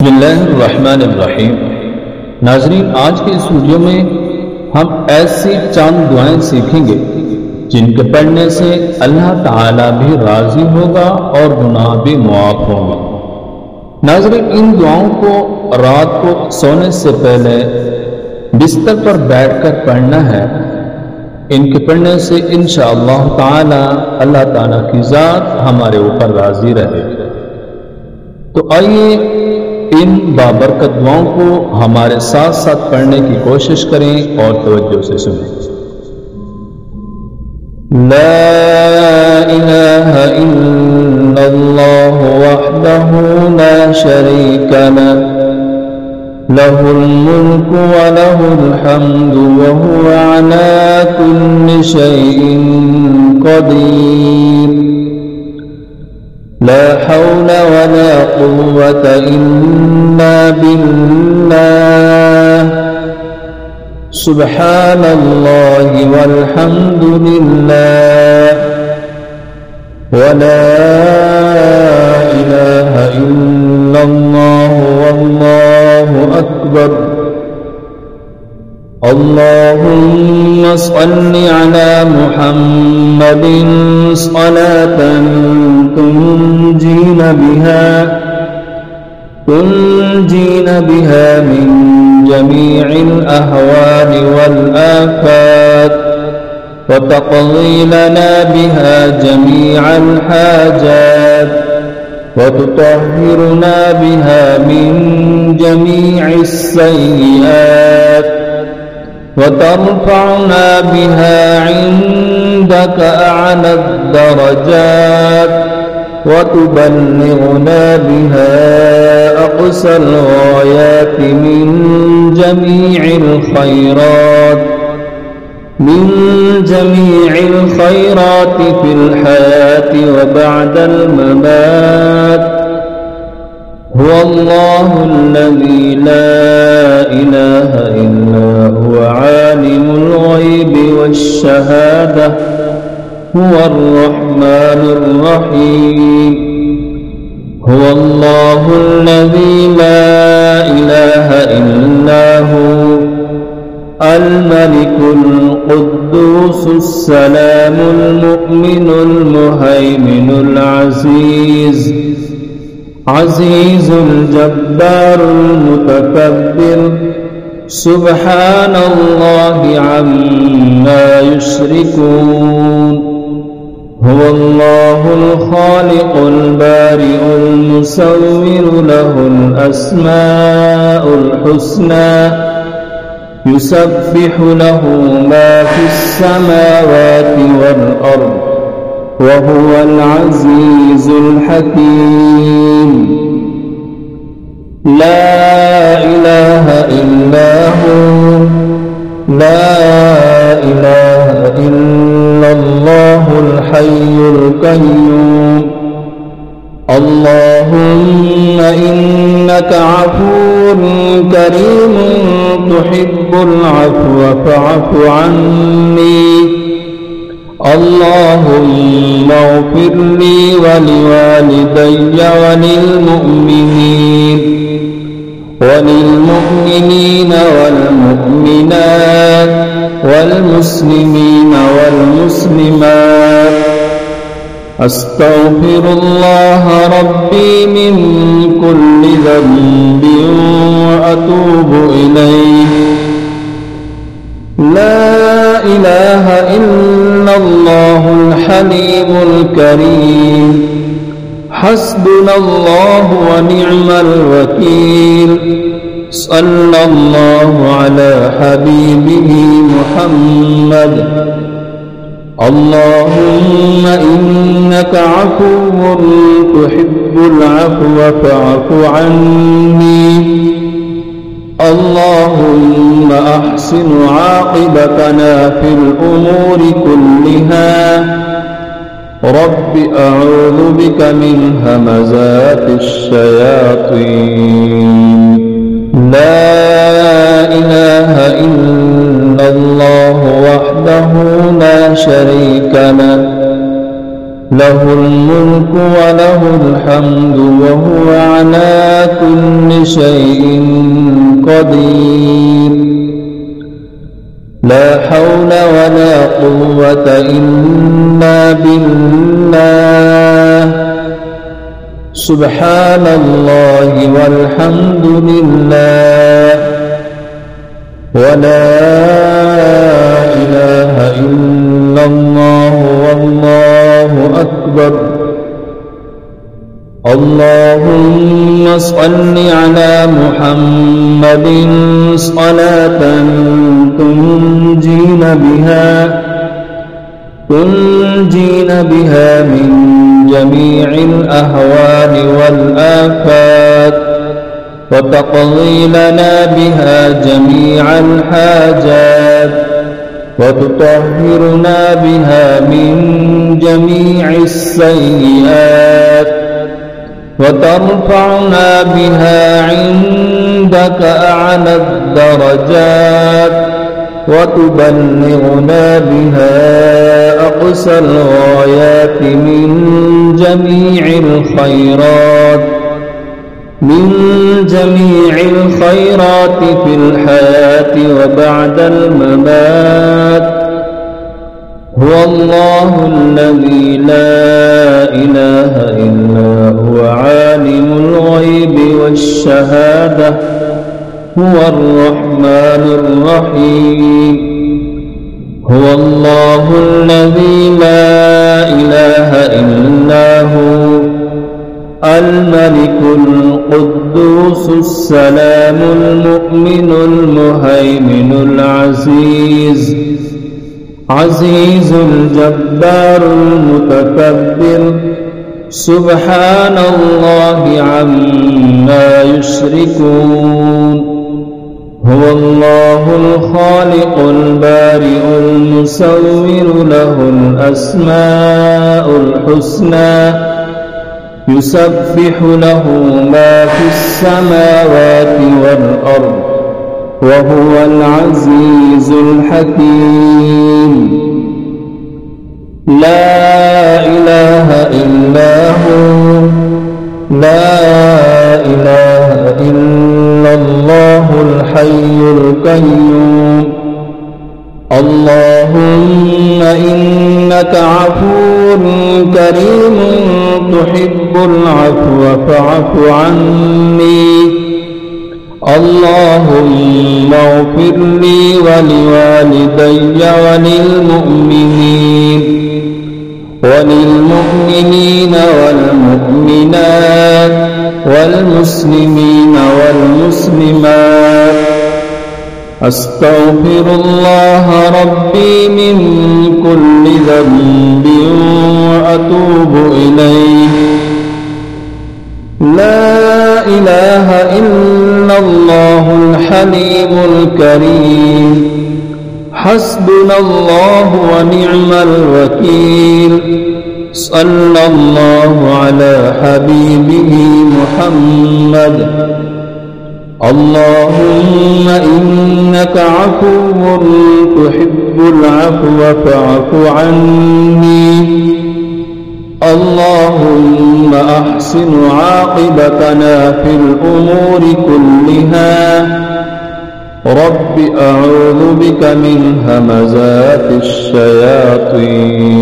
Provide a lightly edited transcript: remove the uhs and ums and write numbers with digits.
बिस्मिल्लाहिर्रहमानिर्रहीम। नाज़रीन, आज के इस वीडियो में हम ऐसी चंद दुआएं सीखेंगे जिनके पढ़ने से अल्लाह ताला भी राजी होगा और गुनाह भी मुआफ होंगे। नाज़रीन, इन दुआओं को रात को सोने से पहले बिस्तर पर बैठकर पढ़ना है। इनके पढ़ने से इंशाअल्लाह ताला अल्लाह ताला की ज़ात हमारे ऊपर राजी रहे। तो आइए इन बाबरकत दुआओं को हमारे साथ साथ पढ़ने की कोशिश करें और तवज्जो से सुनें। ला इलाहा इल्लल्लाह वहदहू ला शरीक लह लहुल मुल्कु व लहुल हम्दु व हुवा अला कुल्लि शैइन क़दीर। ला हौला वला कुव्वता इल्ला बिल्लाह। सुब्हानल्लाहि वल्हम्दुलिल्लाह वला इलाहा इल्लल्लाह वल्लाहु अकबर। अल्लाहुम्मा सल्लि अला मुहम्मदिन सलातन तुंजीना बिहा मिन जमीइल अहवाल वल आफात व तक़दी लना बिहा जमीअल हाजात व तुतहिरुना बिहा मिन जमीइस सय्यिआत व तरफ़अना बिहा इंदक अअला दरजात वतुबल्लिगुना बिहा अक़सल ग़ायात मिन जमीइल खैरात फिल हयाति व बअदल ममात। हुवल्लाहुल्लज़ी ला इलाहा इल्ला हुवा आलिमुल ग़ैबि वश्शहादा हुवर रहमानुर रहीम। हुवल्लाहुल्लज़ी ला इलाहा इल्ला हु अल मलिकुल कुद्दूसुस सलामुल मुअ्मिनुल मुहैमिनुल अज़ीज़ुल जब्बारुल मुतकब्बिर। सुब्हानल्लाहि अम्मा युश्रिकून। हुवल्लाहुल खालिकुल बारिउल मुसव्विरु लहुल अस्माउल हुस्ना युसब्बिहु लहु मा फिस समावाति वल अर्द व हुवल अज़ीज़ुल हकीम। ला इलाहा इल्ला हु ला इलाहा इल्लल्लाहुल हय्युल क़य्यूम। अल्लाहुम्मा इन्नका अफ़ूवुन करीमुन तुहिब्बुल अफ़्व फ़अफ़ु अन्नी। अल्लाहुम्मा इग़फ़िर ली व लिवालिदैय वलिलमुअ्मिनीन वल्मुअ्मिनात वल्मुस्लिमीन वल्मुस्लिमात। अस्तग़फिरुल्लाह रब्बी मिन कुल्लि ज़ंबिन व अतूबु इलैहि। ला इलाहा इल्लल्लाहुल हलीमुल करीम। हस्बुनल्लाहु व नि'मल वकील। सल्लल्लाहु अला हबीबिही मुहम्मद। अल्लाहुम्मा इन्नका अफ़ुव्वुन तुहिब्बुल अफ़्व फ़अफ़ु अन्नी। अल्लाहुम्मा अहसिन आक़िबतना फ़िल उमूरि कुल्लिहा। रब्बि अऊज़ु बिका मिन हमज़ातिश शयातीन। ला इलाहा इल्लल्लाह वहदहू ला शरीक लह له الملك وله الحمد وهو على كل شيء قدير. لا حول ولا قوة إلا بالله. سبحان الله والحمد لله ولا إله إلا الله والله أكبر. اللهم صل على محمد صلاة تنجينا بها من جميع الأهوال والآفات، وتقضي لنا بها جميع الحاجات، وتطهرنا بها من جميع السيئات، وترفعنا بها عندك أعلى الدرجات، وتبلغنا بها أقصى الغايات من جميع الخيرات في الحياة وبعد الممات. هو الله الذي لا إله إلا هو عالم الغيب والشهادة، هو الرحمن الرحيم. هو الله الذي لا إله إلا هو الملك القدوس السلام المؤمن المهيمن عزيز الجبار المتكبر. سبحان الله عما يشركون. هو الله الخالق البارئ المصور له الأسماء الحسنى، يسبح له ما في السماوات والأرض وهو العزيز الحكيم. لا إله إلا هو، لا إله إلا الله الحي القيوم. اللهم إنك عفو كريم تحب العفو فاعف عني. اللهم اغفر لي ولوالدي وللمؤمنين والمؤمنات والمسلمين والمسلمات. أستغفر الله ربي من كل ذنب وأتوب إليه. لا إله إلا الله الحليم الكريم. حسبنا الله ونعم الوكيل. صلى الله على حبيبه محمد. اللهم إنك عفو تحب العفو فاعف عني. اللهم أحسن عاقبتنا في الأمور كلها. رب أعوذ بك من همزات الشياطين.